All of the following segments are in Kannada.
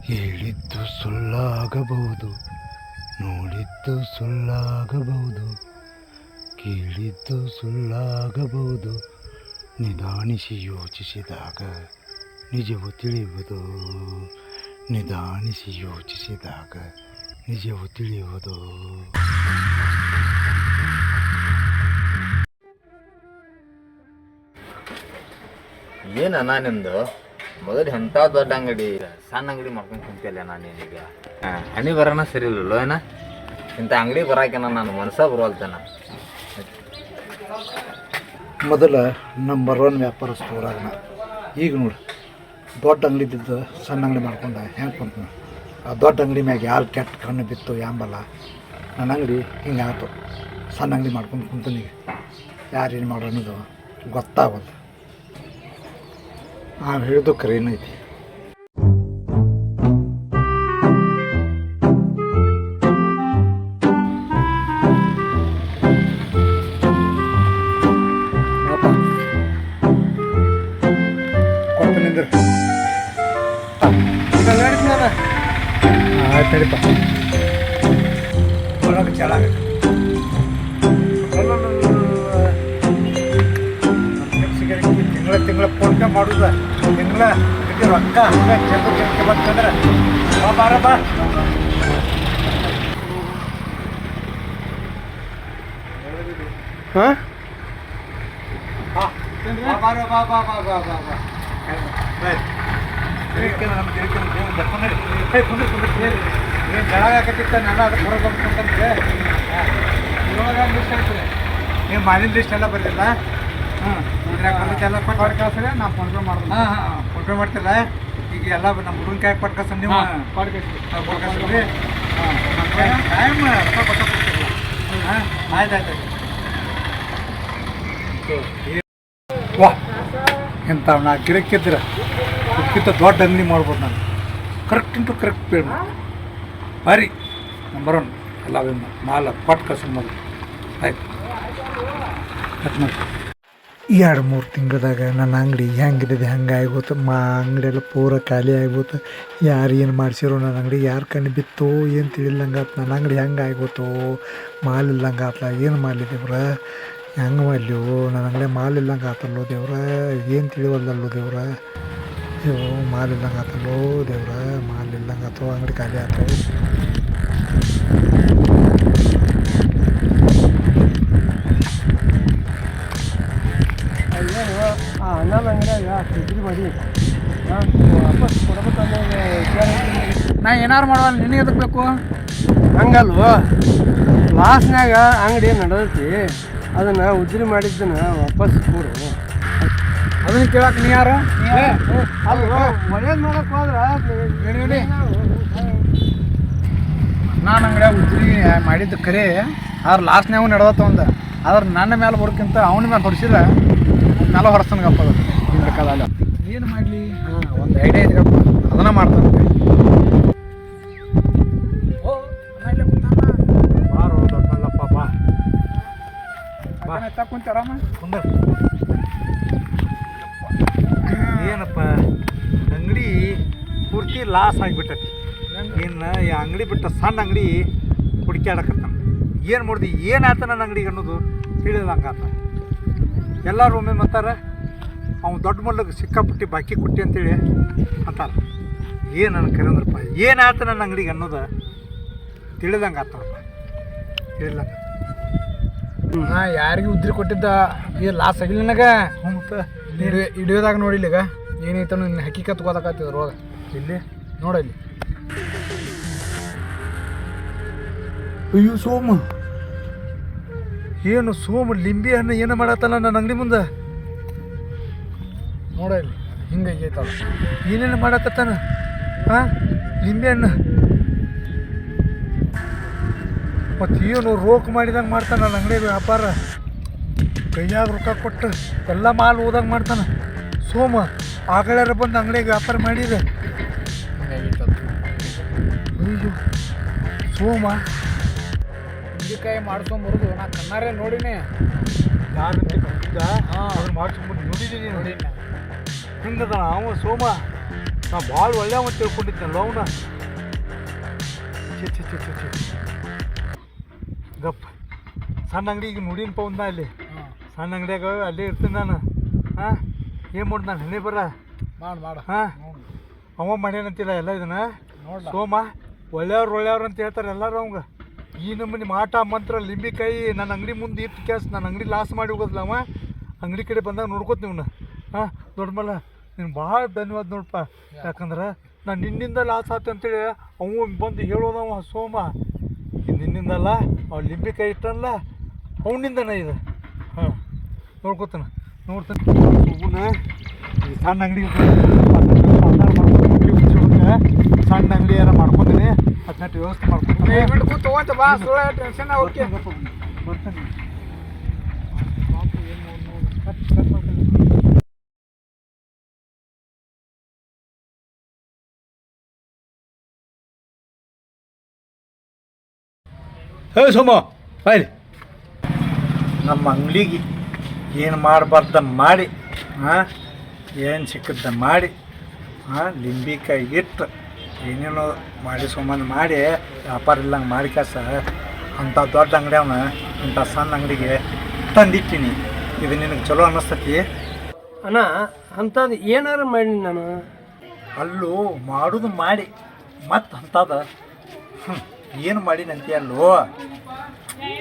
ಹೇಳಿದ್ದು ಸುಳ್ಳಾಗಬಹುದು, ನೋಡಿದ್ದು ಸುಳ್ಳಾಗಬಹುದು, ಕೇಳಿದ್ದು ಸುಳ್ಳಾಗಬಹುದು. ನಿಧಾನಿಸಿ ಯೋಚಿಸಿದಾಗ ನಿಜವು ತಿಳಿಯುವುದು, ನಿಧಾನಿಸಿ ಯೋಚಿಸಿದಾಗ ನಿಜವು ತಿಳಿಯುವುದು. ಏನಣ್ಣ ನಿಂದು ಮೊದಲು ಎಂಥ ದೊಡ್ಡ ಅಂಗಡಿ ಸಣ್ಣ ಅಂಗಡಿ ಮಾಡ್ಕೊಂಡು ಕುಂತಿಲ್ಲ ನಾನೀಗ. ಹಣಿ ಬರೋಣ ಸರಿ ಇಲ್ಲೋ ಏನ ಇಂಥ ಅಂಗಡಿ ಬರಾಕೇನ ನಾನು ಮನಸ್ಸ ಬರೋಲ್ತೇನ. ಮೊದಲ ನಂಬರ್ 1 ವ್ಯಾಪಾರಸ್ಥರಾಗಣ. ಈಗ ನೋಡಿ ದೊಡ್ಡ ಅಂಗಡಿ ಇದ್ದಿದ್ದು ಸಣ್ಣ ಅಂಗಡಿ ಮಾಡ್ಕೊಂಡೆ ಹೆಂಗೆ ಕುಂತ. ಆ ದೊಡ್ಡ ಅಂಗಡಿ ಮ್ಯಾಗ ಯಾರು ಕೆಟ್ಟ ಕಣ್ಣು ಬಿತ್ತು ಯಾಂಬಲ್ಲ. ನನ್ನ ಅಂಗಡಿ ಹಿಂಗೆ ಆಯ್ತು. ಸಣ್ಣ ಅಂಗಡಿ ಮಾಡ್ಕೊಂಡು ಕುಂತನೀಗ ಯಾರೇನು ಮಾಡೋ ಅನ್ನೋದು ಗೊತ್ತಾಗೋದು. ನಾವು ಹೇಳಿದ್ದು ಕರೇನು ಐತಿ. ಆಯ್ತು ನಡಿಪ ಒಳಗೆ ಚೆನ್ನಾಗ ತಿಂಗಳ ಫೋನ್ ಪೇ ಮಾಡುದ. ತಿಂಗಳ ರೊಕ್ಕ ಹಂಗೆ ಚೆಕ್ ಬಂತಂದ್ರೆ ಬಾರ ಬಾ. ಹಾಂ ಬಾರ ಬಾ ಬಾ ಬಾ ಬಾ ಬಾ ಬಾ ಏನು ಜಳಗಾಕತ್ತಿತ್ತ ನಾನು ಅದಕ್ಕೆ ಹೊರಗೆ ಬಂದ್ಕೊಂಡ್ರೆ ಇವಾಗ ಲಿಸ್ಟ್ ಆಗ್ತದೆ. ನೀವು ಮಾಲಿನ ಲಿಸ್ಟ್ ಎಲ್ಲ ಬರ್ತಿಲ್ಲ. ಹಾಂ ಇದ್ರಾಗ ಎಲ್ಲ ಕೊಟ್ಟು ಹೊರ ಕಳ್ಸಿದ್ರೆ ನಾವು ಫೋನ್ ಪೇ ಮಾಡ್ಬೋದು. ಹಾಂ ಫೋನ್ ಪೇ ಮಾಡ್ತಿಲ್ಲ. ಈಗ ಎಲ್ಲ ನಮ್ಮ ಹುಡುಗನ ಕೈ ಕೊಟ್ಟು ಕಳ್ಸ ನೀವು ಕೊಡ್ಕಳ್ಸ್ರಿ. ಹಾಂ ಟೈಮ್ ರೊಕ್ಕ ಕೊಟ್ಟಿಲ್ಲ. ಹಾಂ ಆಯ್ತು. ವಾ ಎಂತ ನಾ ಗಿಡಕ್ಕಿದ್ರೆ ಇದಕ್ಕಿಂತ ದೊಡ್ಡ ಅಂಗಡಿ ಮಾಡ್ಬೋದು ನಾನು. ಕರೆಕ್ಟ್ ಕರೆಕ್ಟ್ ಪೇ ಮಾಡಿ ಬಾರಿ ನಂಬರ್ 1 ಎಲ್ಲ ಮಾಲ ಕೊಟ್ಟು ಕಳ್ಸೋಣ ಮೊದಲು. ಆಯ್ತು 2-3 ತಿಂಗಳದಾಗ ನನ್ನ ಅಂಗಡಿ ಹೆಂಗಿದ್ದು ಹೆಂಗೆ ಆಗ್ಬೋತು. ಅಂಗಡಿ ಎಲ್ಲ ಪೂರ ಖಾಲಿ ಆಗ್ಬೋತು. ಯಾರು ಏನು ಮಾಡ್ಸಿರೋ ನನ್ನ ಅಂಗಡಿ ಯಾರು ಕಣ್ಣು ಬಿತ್ತು ಏನು ತಿಳಿಲ್ಲಂಗೆ ಆತು. ನನ್ನ ಅಂಗಡಿ ಹೆಂಗೆ ಆಗ್ಬೋತು. ಮಾಲ್ ಇಲ್ಲಂಗೆ ಆತಲ್ಲ. ಏನು ಮಾಡಲಿ ದೇವ್ರ, ಹೆಂಗೆ ಮಾಡಲಿವು. ನನ್ನ ಅಂಗಡಿ ಮಾಲ್ ಇಲ್ಲಂಗೆ ಆತಲ್ಲೋ ದೇವ್ರ. ಏನು ತಿಳಿವಲ್ಲಲ್ಲೋ ದೇವ್ರ. ಅಯ್ಯೋ ಮಾಲ್ ಇಲ್ಲಂಗೆ ಆತಲ್ಲೋ ದೇವ್ರ. ಮಾಲ್ ಇಲ್ಲಂಗೆ ಆತೋ, ಅಂಗಡಿ ಖಾಲಿ ಆತೋ. ನಾ ಏನಾರು ಮಾಡುವ ನಿನಗೆ ಎದಕ್ಕೆ ಬೇಕು ಹಂಗಲ್ವ. ಲಾಸ್ನಾಗ ಅಂಗಡಿ ನಡೆದೈತಿ, ಅದನ್ನು ಉದ್ರಿ ಮಾಡಿದ್ದನ್ನು ವಾಪಸ್ ಕೊಡು. ಅದನ್ನ ಕೇಳಕ್ಕೆ ನೀ ಯಾರು? ಅಲ್ವ ಒಳ್ಳೇದು ನೋಡಕ್ಕೆ ಹೋದ್ರೆ ನಾನು ಅಂಗಡಿಯಾಗ ಉದ್ರಿ ಮಾಡಿದ್ದು ಕರೆ. ಆದ್ರೆ ಲಾಸ್ಟ್ನಾಗೂ ನಡೆದತ್ತ ಒಂದು. ಆದ್ರೆ ನನ್ನ ಮೇಲೆ ಬರೋಕ್ಕಿಂತ ಅವನ ಮೇಲೆ ಹೊಡಿಸಿದ್ರೆ ಮೇಲೆ ಹೊರಸ್ತನಗಪ್ಪ. ಅದು ಏನು ಬೇಕಾದಲ್ಲ ಏನು ಮಾಡಲಿ. ಹಾಂ ಒಂದು ಐಡಿಯಾ ಇದೆಯಪ್ಪ, ಅದನ್ನು ಮಾಡ್ತಾನೆ. ಬಾರೋ ದೊಡ್ಡಲ್ಲಪ್ಪ ಬಾ ಬಾ ಕುಂತ ಆರಾಮ ಕುಂದ್ರ. ಏನಪ್ಪ ಅಂಗಡಿ ಪೂರ್ತಿ ಲಾಸ್ ಆಗಿಬಿಟ್ಟತಿ. ಇನ್ನು ಈ ಅಂಗಡಿ ಬಿಟ್ಟ ಸಣ್ಣ ಅಂಗಡಿ ಹುಡುಕ್ಯಾಡಕತ್ತಾನ. ಏನು ಮಾಡಿದ್ವಿ ಏನಾಯ್ತ ನನ್ನ ಅಂಗಡಿಗೆ ಅನ್ನೋದು ತಿಳಿದಂಗೆ ಆತ. ಎಲ್ಲರೂ ಒಮ್ಮೆ ಅಂತಾರೆ ಅವ್ನು ದೊಡ್ಡ ಮಲ್ಲಗೆ ಸಿಕ್ಕಾಪಟ್ಟಿ ಬಾಕಿ ಕೊಟ್ಟಿ ಅಂತೇಳಿ ಅಂತಾರೆ. ಏನು ನನ್ನ ಕರೆಂದ್ರಪ್ಪ ಏನಾಯ್ತು ನನ್ನ ಅಂಗಡಿಗೆ ಅನ್ನೋದು ತಿಳಿದಂಗೆ ಆತಪ್ಪ. ತಿಳಿದಂಗೆ ಹಾಂ ಯಾರಿಗೆ ಉದ್ರಿ ಕೊಟ್ಟಿದ್ದ ಈ ಲಾಸ್ ಆಗಿಲ್ಲ ನನಗೆ. ಮತ್ತು ಹಿಡಿಯೋದಾಗ ನೋಡಿಲ್ಲ ಈಗ ಏನೈತ ನಿನ್ನ ಹಕ್ಕಿಕತ್ ಗೊತ್ತಾಕತ್ತಿದ್ರು ರೋಗ. ಇಲ್ಲಿ ನೋಡಲ್ಲಿ ಅಯ್ಯೋ ಸೋಮ, ಏನು ಸೋಮ ಲಿಂಬೆ ಹಣ್ಣು ಏನು ಮಾಡತ್ತಲ್ಲ ನನ್ನ ಅಂಗಡಿ ಮುಂದೆ. ನೋಡಲ್ಲಿ ಹಿಂಗೆ ಆಗೈತಲ್ಲ. ಏನೇನು ಮಾಡಕತ್ತಾನ? ಹಾಂ ಲಿಂಬೆ ಹಣ್ಣು ಮತ್ತು ಏನು ರೋಕ್ ಮಾಡಿದಂಗೆ ಮಾಡ್ತಾನೆ ನನ್ನ ಅಂಗಡಿ ವ್ಯಾಪಾರ. ಕೈಯಾಗ ರೊಕ್ಕ ಕೊಟ್ಟು ಎಲ್ಲ ಮಾಲ್ ಓದಂಗೆ ಮಾಡ್ತಾನೆ ಸೋಮ. ಆಗಳಾರ ಬಂದು ಅಂಗಡಿಗೆ ವ್ಯಾಪಾರ ಮಾಡಿದೆ. ಅಯ್ಯೋ ಸೋಮ ಹಿಂದಿಕಾಯಿ ಮಾಡ್ಕೊಂಬರುದು ನಾ ಕಣ್ಣಾರೆ ನೋಡಿನಿ. ಯಾರಂತ ಅದನ್ನು ಮಾಡ್ಸ್ಕೊಂಡ್ಬಿಟ್ಟು ನೋಡಿದ್ದೀನಿ ನೋಡಿ. ಹಿಂಗದ ಅವ ಸೋಮ ನಾ ಭಾಳ ಒಳ್ಳೆಯ ತಿಳ್ಕೊಂಡಿದ್ದೆಲ್ಲ ಅವನ ಗಪ್ಪ ಸಣ್ಣ ಅಂಗಡಿಗೆ ನೋಡಿನಪ್ಪ ಒಂದ ಅಲ್ಲಿ ಸಣ್ಣ ಅಂಗಡಿಯಾಗ ಅಲ್ಲೇ ಇರ್ತೀನಿ ನಾನು ಹಾಂ ಏನು ಮಾಡಿ ನಾನು ಹಣೆ ಬರ ಮಾಡು ಹಾಂ ಅವ ಮಾಡ್ಯಾನಂತಿಲ್ಲ ಎಲ್ಲ ಇದನ್ನ ಸೋಮ ಒಳ್ಳೆಯವ್ರು ಅಂತ ಹೇಳ್ತಾರೆ ಎಲ್ಲರೂ ಅವಂಗ ಈ ನಮ್ಮನೆ ಮಾಟ ಮಂತ್ರ ಲಿಂಬಿಕಾಯಿ ನನ್ನ ಅಂಗಡಿ ಮುಂದೆ ಇಟ್ಟು ಕ್ಯಾಸ್ ನನ್ನ ಅಂಗಡಿ ಲಾಸ್ ಮಾಡಿ ಹೋಗೋದಿಲ್ಲ ಅವ ಅಂಗಡಿ ಕಡೆ ಬಂದಾಗ ನೋಡ್ಕೋತ ನೀವನ್ನ ಹಾಂ ದೊಡ್ಡ ಮಲ್ಲ ನೀನು ಭಾಳ ಧನ್ಯವಾದ ನೋಡಪ್ಪ ಯಾಕಂದ್ರೆ ನಾನು ನಿನ್ನಿಂದ ಲಾಸ್ ಆಯ್ತು ಅಂತೇಳಿ ಅವ ಬಂದು ಹೇಳೋದವ ಸೋಮ ನಿನ್ನಿಂದಲ್ಲ ಅವ ಲಿಂಬಿಕಾಯಿ ಇಟ್ಟನಲ್ಲ ಅವನಿಂದನ ಇದು ಹಾಂ ನೋಡ್ಕೋತಾನ ನೋಡ್ತಾನೆ ಈ ಸಣ್ಣ ಅಂಗಡಿ ಸಣ್ಣ ಅಂಗಡಿ ಎಲ್ಲ ಮಾಡ್ಕೊತೀನಿ ಹದಿನೆಂಟು ವ್ಯವಸ್ಥೆ ಮಾಡ್ಕೊತೀನಿ ತಗೊಂತ ಬಾ ಸುಳ್ಳು ಟೆನ್ಷನ್ ಓಕೆ ಬರ್ತಾನೆ ಹೇ ಸೋಮ ಬಾಯ್ ನಮ್ಮ ಅಂಗಡಿಗೆ ಏನು ಮಾಡಬಾರ್ದ ಮಾಡಿ ಹಾಂ ಏನು ಸಿಕ್ಕದ್ದ ಮಾಡಿ ಹಾಂ ಲಿಂಬಿಕಾಯಿ ಇಟ್ಟು ಏನೇನೋ ಮಾಡಿ ಸುಮ್ಮನೆ ಮಾಡಿ ವ್ಯಾಪಾರ ಇಲ್ಲಂಗೆ ಮಾಡಿ ಕಾಸ ಅಂಥ ದೊಡ್ಡ ಅಂಗಡಿ ಅವನ ಇಂಥ ಸಣ್ಣ ಅಂಗಡಿಗೆ ತಂದಿಟ್ಟಿನಿ ಇದು ನಿನಗೆ ಚಲೋ ಅನ್ನಿಸ್ತತಿ ಅಣ್ಣ ಅಂಥದ್ದು ಏನಾರು ಮಾಡಿ ನಾನು ಅಲ್ಲೂ ಮಾಡೋದು ಮಾಡಿ ಮತ್ತು ಅಂಥದ್ದು ಏನು ಮಾಡಿನಂತೆ ಅಲ್ಲೋ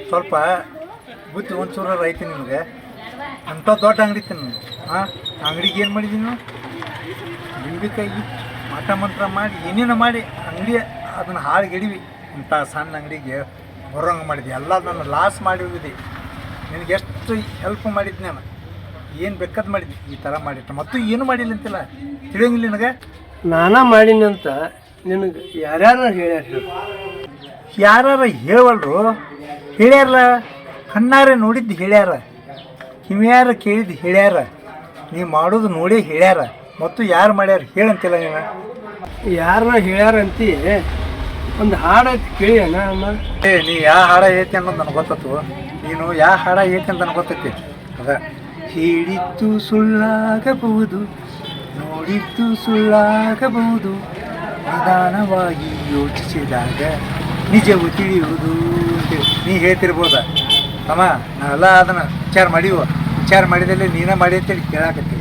ಸ್ವಲ್ಪ ಬುದ್ಧಿ ಒಂಚೂರ ಐತಿ ನಿಮಗೆ ಅಂಥ ದೊಡ್ಡ ಅಂಗಡಿ ತಿನ್ನು ಹಾಂ ಅಂಗಡಿಗೆ ಏನು ಮಾಡಿದ್ದೀನಿ ಲಿಂಬಿಕಾಯಿ ಮಾಟ ಮಂತ್ರ ಮಾಡಿ ಏನೇನು ಮಾಡಿ ಅಂಗಡಿ ಅದನ್ನು ಹಾಳುಗೆಡಿವಿ ಇಂಥ ಸಣ್ಣ ಅಂಗಡಿಗೆ ಬರೋಂಗೆ ಮಾಡಿದ್ವಿ ಎಲ್ಲ ನಾನು ಲಾಸ್ ಮಾಡಿ ಹೋಗಿದ್ದೆ ನಿನಗೆ ಎಷ್ಟು ಹೆಲ್ಪ್ ಮಾಡಿದ್ದು ನಾನು ಏನು ಬೇಕಾದ್ ಮಾಡಿದ್ದೆ ಈ ಥರ ಮಾಡಿಟ್ಟು ಮತ್ತು ಏನು ಮಾಡಿಲ್ಲ ಅಂತಿಲ್ಲ ತಿಳಿಯಂಗಿಲ್ಲ ನಿನಗೆ ನಾನಾ ಮಾಡೀನಿ ಅಂತ ನಿನಗೆ ಯಾರ್ಯಾರು ಹೇಳ್ಯಾರ ಯಾರು ಹೇಳವಲ್ರು ಹೇಳ್ಯಾರ ಕಣ್ಣಾರೆ ನೋಡಿದ್ದು ಹೇಳ್ಯಾರ ಕಿವಿಯಾರ ಕೇಳಿದ್ದು ಹೇಳ್ಯಾರ ನೀ ಮಾಡೋದು ನೋಡಿ ಹೇಳ್ಯಾರ ಮತ್ತು ಯಾರು ಮಾಡ್ಯಾರ ಹೇಳಂತಿಲ್ಲ ನೀನು ಯಾರನ್ನ ಹೇಳ್ಯಾರಂತಿ ಒಂದು ಹಾಡು ಐತಿ ಕೇಳಿ ಅಣ್ಣ ಏ ನೀ ಯಾವ ಹಾಡ ಐತಿ ಅನ್ನೋದು ನನಗೆ ಗೊತ್ತತ್ತು ನೀನು ಯಾವ ಹಾಡ ಐತಿ ಅಂತ ನನಗೆ ಗೊತ್ತೈತಿ ಅದ ಹೇಳಿದ್ದು ಸುಳ್ಳಾಗಬಹುದು ನೋಡಿದ್ದು ಸುಳ್ಳಾಗಬಹುದು ನಿಧಾನವಾಗಿ ಯೋಚಿಸಿದಾಗ ನಿಜವು ತಿಳಿಯುವುದು ಅಂತೇಳಿ ನೀ ಹೇಳ್ತಿರ್ಬೋದ ಅಮ್ಮ ನಾವೆಲ್ಲ ಅದನ್ನು ವಿಚಾರ ಮಾಡಿದಲ್ಲಿ ನೀನೇ ಮಾಡಿ ಅಂತೇಳಿ ಕೇಳಾಕತ್ತಿ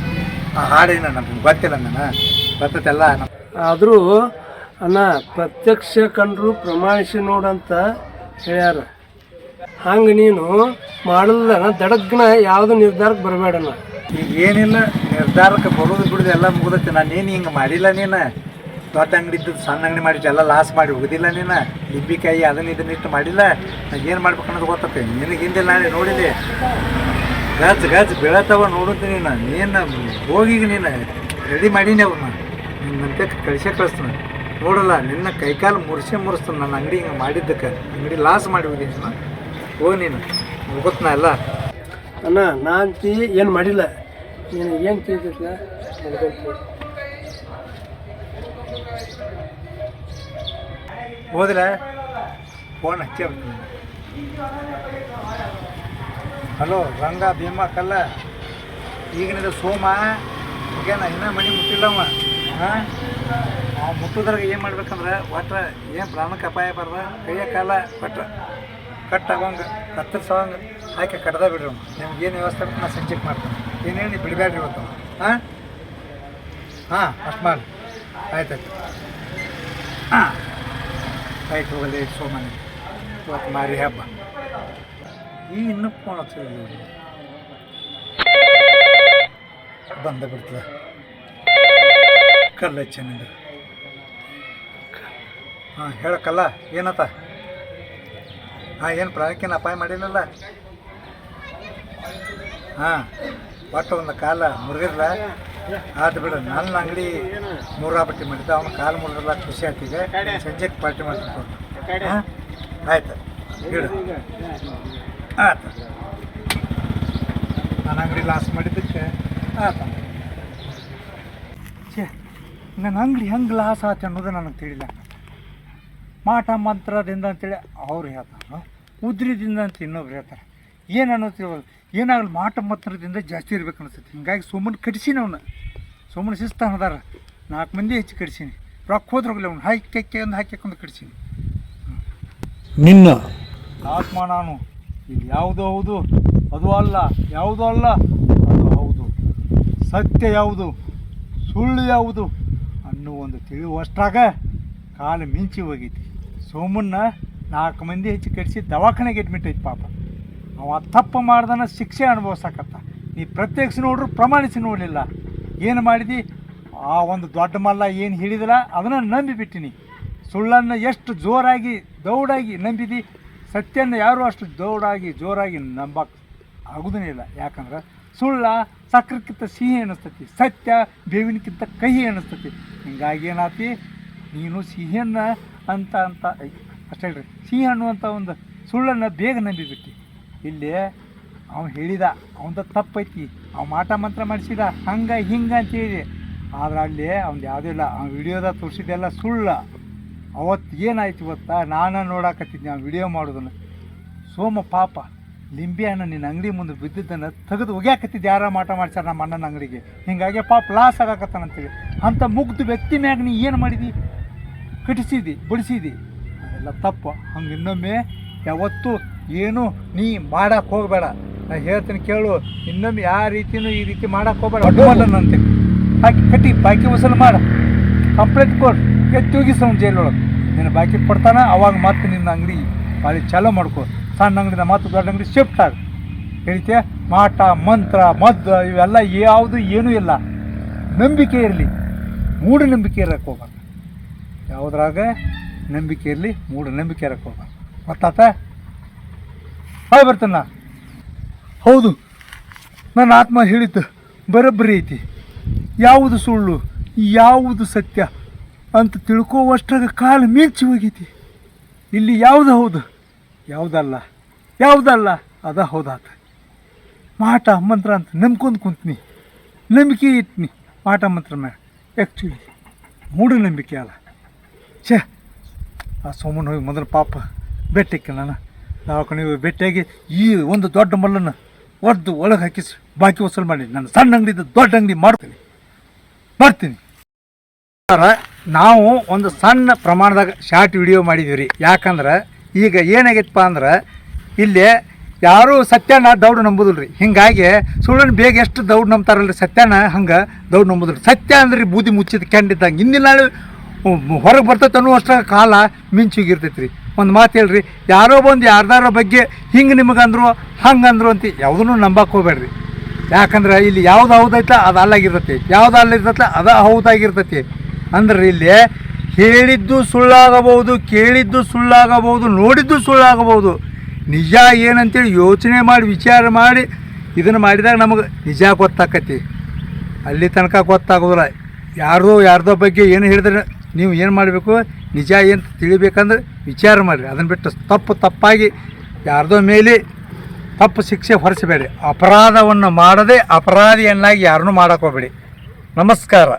ಆ ಹಾಡೇನ ನಮ್ಗೆ ಗೊತ್ತಿಲ್ಲ ನಾನು ಗೊತ್ತೈತೆಲ್ಲ ಆದರೂ ಅಣ್ಣ ಪ್ರತ್ಯಕ್ಷ ಕಂಡ್ರು ಪ್ರಮಾಣಿಸಿ ನೋಡಂತ ಹೇಳ್ಯಾರ ಹಂಗೆ ನೀನು ಮಾಡಲ್ದನ ದಡಗ್ನ ಯಾವುದು ನಿರ್ಧಾರಕ್ಕೆ ಬರಬೇಡಣ್ಣ ಈಗ ಏನಿಲ್ಲ ನಿರ್ಧಾರಕ್ಕೆ ಬರೋದು ಬಿಡೋದು ಎಲ್ಲ ಮುಗ್ದೈತಿ ನಾನೇನು ಹಿಂಗೆ ಮಾಡಿಲ್ಲ ನೀನು ದೊಡ್ಡ ಅಂಗಡಿ ಇದ್ದದ್ದು ಸಣ್ಣ ಅಂಗಡಿ ಮಾಡಿಟ್ಟು ಎಲ್ಲ ಲಾಸ್ ಮಾಡಿ ಹೋಗೋದಿಲ್ಲ ನೀನು ಲಿಂಬಿಕಾಯಿ ಇದನ್ನ ಇಟ್ಟು ಮಾಡಿಲ್ಲ ನಾನು ಏನು ಮಾಡ್ಬೇಕು ಅನ್ನೋದು ಗೊತ್ತೈತೆ ನಿನಗೆ ಹಿಂದಿಲ್ಲ ನಾನು ನೋಡಿದೆ ಗಜ್ ಬೀಳತ್ತವ ನೋಡುತ್ತೆ ನೀನು ಹೋಗಿ ನೀನು ರೆಡಿ ಮಾಡೀನಿ ಅವ್ರನ್ನ ನಿನ್ನಂತೆ ಕಳಿಸ್ತಾನೆ ನೋಡಲ್ಲ ನಿನ್ನ ಕೈಕಾಲು ಮುರಿಸ್ತಾನೆ ನನ್ನ ಅಂಗಡಿ ಹಿಂಗೆ ಮಾಡಿದ್ದಕ್ಕೆ ಅಂಗಡಿ ಲಾಸ್ ಮಾಡಿ ಹೋಗಿ ಹೋಗಿ ನೀನು ಹೋಗುತ್ತನ ಎಲ್ಲ ಅಣ್ಣ ನಾನು ಏನು ಮಾಡಿಲ್ಲ ನೀನು ಏನು ತಿಳಿದಿಲ್ಲ ಹೋದ್ರೆ ಫೋನ್ ಹಚ್ಚಿ ಬರ್ತೀನಿ ಹಲೋ ರಂಗ ಭೀಮಾ ಕಲ್ಲ ಈಗಿನ ಸೋಮ ಈಗೇನ ಇನ್ನೂ ಮನೆ ಮುಟ್ಟಿಲ್ಲವ ಹಾಂ ಅವ ಮುಟ್ಟಿದ್ರಾಗ ಏನು ಮಾಡ್ಬೇಕಂದ್ರೆ ಒಟ್ಟು ಏನು ಪ್ರಾಣಕ್ಕೆ ಅಪಾಯ ಬರ್ದ ಕೈಯ ಕಾಲ ಒಟ್ಟು ಕಟ್ಟಾಗೋಂಗೆ ಕತ್ತರಿಸೋಂಗೆ ಆಕೆ ಕಡ್ದ ಬಿಡ್ರಿ ನಿಮ್ಗೆ ಏನು ವ್ಯವಸ್ಥೆ ಆಗುತ್ತೆ ನಾನು ಸಂಜೆಗೆ ಮಾಡ್ತೀನಿ ಏನು ಹೇಳಿ ಬಿಡಬೇಡ್ರಿ ಇವತ್ತು ಹಾಂ ಅಷ್ಟು ಮಾಡಿ ಆಯ್ತು ಹಾಂ ಆಯ್ತು ಹೋಗಲಿ ಸೋಮನೆ ಇವತ್ತು ಮಾರಿ ಹಬ್ಬ ಈ ಇನ್ನೂ ಫೋನ್ ಹಚ್ಚಿಲ್ಲ ಬಂದ ಬಿಡ್ತದೆ ಕಲ್ಲ ಚೆನ್ನಿಂದ ಹಾಂ ಹೇಳಕ್ಕಲ್ಲ ಏನತ್ತ ಏನು ಪ್ರಾಣಕ್ಕೇನು ಅಪಾಯ ಮಾಡಿಲ್ಲಲ್ಲ ಒಟ್ಟು ಒಂದು ಕಾಲ ಮುರಿದಿಲ್ಲ ಆತು ಬಿಡು ನನ್ನ ಅಂಗಡಿ ಮೂರಾ ಬಟ್ಟೆ ಮಾಡಿದ್ದೆ ಅವನ ಕಾಲು ಮುರಿದಿಲ್ಲ ಖುಷಿ ಆಗ್ತಿದೆ ಸಂಜೆಗೆ ಪಾರ್ಟಿ ಮಾಡ್ತೀನಿ ಆಯ್ತು ಹೇಳು ಆಯ್ತು ನನ್ನ ಅಂಗಡಿ ಲಾಸ್ ಮಾಡಿದ್ದಕ್ಕೆ ಆಯ್ತು ನನ್ನ ಅಂಗಡಿ ಹೆಂಗೆ ಲಾಸ್ ಆಯ್ತು ಅನ್ನೋದು ನನಗೆ ತಿಳಿಲ್ಲ ಮಾಟ ಮಂತ್ರದಿಂದ ಅಂತೇಳಿ ಅವ್ರು ಹೇಳ್ತಾರೆ ಉದ್ರಿದಿಂದ ಅಂತ ಇನ್ನೊಬ್ರು ಹೇಳ್ತಾರೆ ಏನು ಅನ್ನೋದು ಏನಾಗಲಿ ಮಾಟ ಮಂತ್ರದಿಂದ ಜಾಸ್ತಿ ಇರ್ಬೇಕು ಅನಿಸ್ತೈತಿ ಹಿಂಗಾಗಿ ಸೋಮನ್ ಕಡಿಸಿ ಅವನ್ನ ಸೋಮನ್ ಶಿಸ್ತಾನ ಅದಾರ 4 ಮಂದಿ ಹೆಚ್ಚು ಕಡಿಸೀನಿ. ರೊಕ್ಕ ಹೋದ್ರೋಗಲ್ಲ ಅವ್ನು ಹಾಕ್ಕೊಂಡು ಕಡಿಸೀನಿ. ನಿನ್ನ ಆತ್ಮ ನಾನು ಇಲ್ಲಿ ಯಾವುದು ಹೌದು ಅದು ಅಲ್ಲ, ಯಾವುದು ಅಲ್ಲ ಅದು ಹೌದು, ಸತ್ಯ ಯಾವುದು ಸುಳ್ಳು ಯಾವುದು ಅನ್ನೋ ಒಂದು ತಿಳಿಯುವಷ್ಟಾಗ ಕಾಲು ಮಿಂಚಿ ಹೋಗೈತಿ. ಸೋಮನ್ನ 4 ಮಂದಿ ಹೆಚ್ಚು ಕಡಿಸಿ ದವಾಖಾನೆಗೆ ಅಡ್ಮಿಟ್ ಐತಿ. ಪಾಪ ಅವ ತಪ್ಪು ಮಾಡ್ದನ ಶಿಕ್ಷೆ ಅನುಭವಿಸಕತ್ತ. ನೀ ಪ್ರತ್ಯಕ್ಷ ನೋಡ್ರು ಪ್ರಮಾಣಿಸಿ ನೋಡಲಿಲ್ಲ. ಏನು ಮಾಡಿದಿ? ಆ ಒಂದು ದೊಡ್ಡ ಮಲ್ಲ ಏನು ಹೇಳಿದಿಲ್ಲ ಅದನ್ನು ನಂಬಿಬಿಟ್ಟಿನಿ. ಸುಳ್ಳನ್ನು ಎಷ್ಟು ಜೋರಾಗಿ ದೌಡಾಗಿ ನಂಬಿದಿ, ಸತ್ಯನ ಯಾರು ಅಷ್ಟು ಜೋರಾಗಿ ನಂಬಕ್ಕೆ ಆಗೋದೇ ಇಲ್ಲ. ಯಾಕಂದ್ರೆ ಸುಳ್ಳ ಸಕ್ರಕ್ಕಿಂತ ಸಿಹಿ ಅನ್ನಿಸ್ತತಿ, ಸತ್ಯ ಬೇವಿನಕ್ಕಿಂತ ಕಹಿ ಅನ್ನಿಸ್ತತಿ. ಹಿಂಗಾಗಿ ಏನಾತಿ, ನೀನು ಸಿಹಿಯನ್ನು ಅಂತ ಅಷ್ಟೇ ಹೇಳ್ರಿ, ಸಿಹಿ ಅನ್ನುವಂಥ ಒಂದು ಸುಳ್ಳನ್ನು ಬೇಗ ನಂಬಿಬಿಟ್ಟು. ಇಲ್ಲಿ ಅವ್ನು ಹೇಳಿದ ಅವನದ ತಪ್ಪೈತಿ, ಅವ್ನು ಮಾಟ ಮಂತ್ರ ಮಾಡಿಸಿದ ಹಂಗೆ ಹಿಂಗೆ ಅಂತೇಳಿ. ಆದ್ರೆ ಅಲ್ಲಿ ಅವ್ನು ಯಾವುದೂ ಇಲ್ಲ. ಅವ್ನು ವಿಡಿಯೋದಾಗ ತೋರಿಸಿದ್ದೆಲ್ಲ ಸುಳ್ಳ. ಅವತ್ತು ಏನಾಯ್ತು ಗೊತ್ತಾ, ನಾನು ನೋಡಾಕತ್ತಿದ್ದೆ ಅವ್ನು ವಿಡಿಯೋ ಮಾಡೋದನ್ನು. ಸೋಮ ಪಾಪ ಲಿಂಬೆ ಹಣ್ಣು ನಿನ್ನ ಅಂಗಡಿ ಮುಂದೆ ಬಿದ್ದಿದ್ದನ್ನು ತೆಗೆದು ಒಗ್ಯಾಕತ್ತಿದ್ದು ಯಾರ ಮಾಟ ಮಾಡ್ಸ್ಯಾರ ನಮ್ಮ ಅಣ್ಣನ ಅಂಗಡಿಗೆ. ಹೀಗಾಗಿ ಪಾಪ ಲಾಸ್ ಆಗಾಕತ್ತಾನಂತೇಳಿ. ಅಂಥ ಮುಗ್ಧ ವ್ಯಕ್ತಿ ಮ್ಯಾಗ ನೀ ಏನು ಮಾಡಿದಿ? ಕಟಿಸಿದಿ, ಬಡಿಸಿದಿ. ಅದೆಲ್ಲ ತಪ್ಪು. ಹಂಗೆ ಇನ್ನೊಮ್ಮೆ ಯಾವತ್ತೂ ಏನು ನೀ ಮಾಡಕ್ಕೆ ಹೋಗಬೇಡ. ನಾನು ಹೇಳ್ತೀನಿ ಕೇಳು, ಇನ್ನೊಮ್ಮೆ ಯಾವ ರೀತಿಯೂ ಈ ರೀತಿ ಮಾಡಕ್ಕೆ ಹೋಗಬೇಡ. ಅಡ್ಡವಲ್ಲನಂತೆ ಹಾಕಿ ಕಟ್ಟಿ ಬಾಕಿ ವಸೂಲು ಮಾಡ, ಕಂಪ್ಲೇಂಟ್ ಕೊಡು, ಎತ್ತಿ ಹೋಗಿಸೋನು ಜೈಲೊಳಗೆ. ನೀನು ಬಾಕಿ ಕೊಡ್ತಾನೆ, ಅವಾಗ ಮತ್ತೆ ನಿನ್ನ ಅಂಗಡಿ ಭಾಳ ಚಾಲೂ ಮಾಡ್ಕೊ. ಸಣ್ಣ ಅಂಗಡಿನ ಮತ್ತು ದೊಡ್ಡ ಅಂಗಡಿ ಶಿಫ್ಟ್ ಆಗ ಹೇಳ್ತೀಯ. ಮಾಟ ಮಂತ್ರ ಮದ್ದು ಇವೆಲ್ಲ ಯಾವುದು ಏನೂ ಇಲ್ಲ. ನಂಬಿಕೆ ಇರಲಿ, ಮೂಢನಂಬಿಕೆ ಇರಕ್ಕೆ ಹೋಗಬಾರ್ದು. ಯಾವುದ್ರಾಗ ನಂಬಿಕೆ ಇರಲಿ, ಮೂಢನಂಬಿಕೆ ಇರಕ್ಕೆ ಹೋಗಬಾರ್ದು. ಗೊತ್ತಾತ? ಬರ್ತಾನ. ಹೌದು, ನನ್ನ ಆತ್ಮ ಹೇಳಿದ್ದು ಬರೋಬ್ಬರಿ ಐತಿ. ಯಾವುದು ಸುಳ್ಳು ಯಾವುದು ಸತ್ಯ ಅಂತ ತಿಳ್ಕೋವಷ್ಟ್ರಾಗ ಕಾಲು ಮಿಂಚಿ ಹೋಗೈತಿ. ಇಲ್ಲಿ ಯಾವುದು ಹೌದು ಯಾವುದಲ್ಲ ಅದ ಹೌದಾತ. ಮಾಟ ಮಂತ್ರ ಅಂತ ನಂಬ್ಕೊಂಡು ಕುಂತೀನಿ, ನಂಬಿಕೆ ಇಟ್ನಿ ಮಾಟ ಮಂತ್ರ ಮ್ಯಾಗ. ಆ್ಯಕ್ಚುಲಿ ಮೂಢನಂಬಿಕೆ ಅಲ್ಲ. ಛೇ, ಆ ಸೋಮಣ್ಣ ಹೋಗಿ ಮೊದಲು ಪಾಪ ಭೇಟಿಕ್ಕೆ ನಾನು ದವಾಖಾನೆಗೆ ಹೋಗಿ ಭೇಟಿಯಾಗಿ ಈ ಒಂದು ದೊಡ್ಡ ಮಲ್ಲನ್ನು ಒದ್ದು ಒಳಗೆ ಹಾಕಿಸಿ ಬಾಕಿ ವಸೂಲು ಮಾಡಿ ನಾನು ಸಣ್ಣ ಅಂಗಡಿದು ದೊಡ್ಡ ಅಂಗಡಿ ಮಾಡ್ತೀನಿ. ನಾವು ಒಂದು ಸಣ್ಣ ಪ್ರಮಾಣದಾಗ ಶಾರ್ಟ್ ವಿಡಿಯೋ ಮಾಡಿದ್ದೀವಿ ರೀ. ಯಾಕಂದ್ರೆ ಈಗ ಏನಾಗೈತಪ್ಪ ಅಂದ್ರೆ ಇಲ್ಲಿ ಯಾರೂ ಸತ್ಯನ ದೌಡ್ ನಂಬೋದಿಲ್ಲ ರೀ. ಹಿಂಗಾಗಿ ಸುಳ್ಳನ್ನು ಬೇಗ ಎಷ್ಟು ದೌಡ್ ನಂಬ್ತಾರಲ್ರಿ, ಸತ್ಯನ ಹಂಗೆ ದೌಡ್ ನಂಬೋದಿಲ್ಲ. ಸತ್ಯ ಅಂದ್ರೆ ಬೂದಿ ಮುಚ್ಚಿದ ಕೆಂಡಿದ್ದಂಗೆ ಹಿಂದಿನ ನಾಳೆ ಹೊರಗೆ ಬರ್ತೈತೆ ಅನ್ನುವಷ್ಟಾಗ ಕಾಲ ಮಿಂಚಿಗಿರ್ತೈತೆ ರೀ. ಒಂದು ಮಾತು ಹೇಳ್ರಿ, ಯಾರೋ ಬಂದು ಯಾರ್ದಾರ ಬಗ್ಗೆ ಹಿಂಗೆ ನಿಮಗಂದ್ರು ಹಂಗಂದ್ರು ಅಂತ ಯಾವುದೂ ನಂಬಕ್ಕೆ ಹೋಗ್ಬೇಡ್ರಿ. ಯಾಕಂದ್ರೆ ಇಲ್ಲಿ ಯಾವ್ದು ಹೌದೈತ ಅದು ಅಲ್ಲಾಗಿರ್ತೈತಿ, ಯಾವ್ದು ಅಲ್ಲಿರ್ತೈತೆ ಅದು ಹೌದಾಗಿರ್ತೈತಿ. ಅಂದ್ರೆ ಇಲ್ಲಿ ಹೇಳಿದ್ದು ಸುಳ್ಳಾಗಬಹುದು, ಕೇಳಿದ್ದು ಸುಳ್ಳಾಗಬಹುದು, ನೋಡಿದ್ದು ಸುಳ್ಳಾಗಬಹುದು. ನಿಜ ಏನಂತೇಳಿ ಯೋಚನೆ ಮಾಡಿ ವಿಚಾರ ಮಾಡಿ ಇದನ್ನು ಮಾಡಿದಾಗ ನಮಗೆ ನಿಜ ಗೊತ್ತಾಕತಿ. ಅಲ್ಲಿ ತನಕ ಗೊತ್ತಾಗೋದಿಲ್ಲ. ಯಾರ್ದೋ ಬಗ್ಗೆ ಏನು ಹೇಳಿದ್ರೆ ನೀವು ಏನು ಮಾಡಬೇಕು, ನಿಜ ಏನು ತಿಳಿಬೇಕಂದ್ರೆ ವಿಚಾರ ಮಾಡಿರಿ. ಅದನ್ನು ಬಿಟ್ಟು ತಪ್ಪಾಗಿ ಯಾರ್ದೋ ಮೇಲೆ ತಪ್ಪು ಶಿಕ್ಷೆ ಹೊರಿಸಬೇಡಿ. ಅಪರಾಧವನ್ನು ಮಾಡದೆ ಅಪರಾಧಿಯನ್ನಾಗಿ ಯಾರನ್ನೂ ಮಾಡೋಕೆ ಹೋಗಬೇಡಿ. ನಮಸ್ಕಾರ.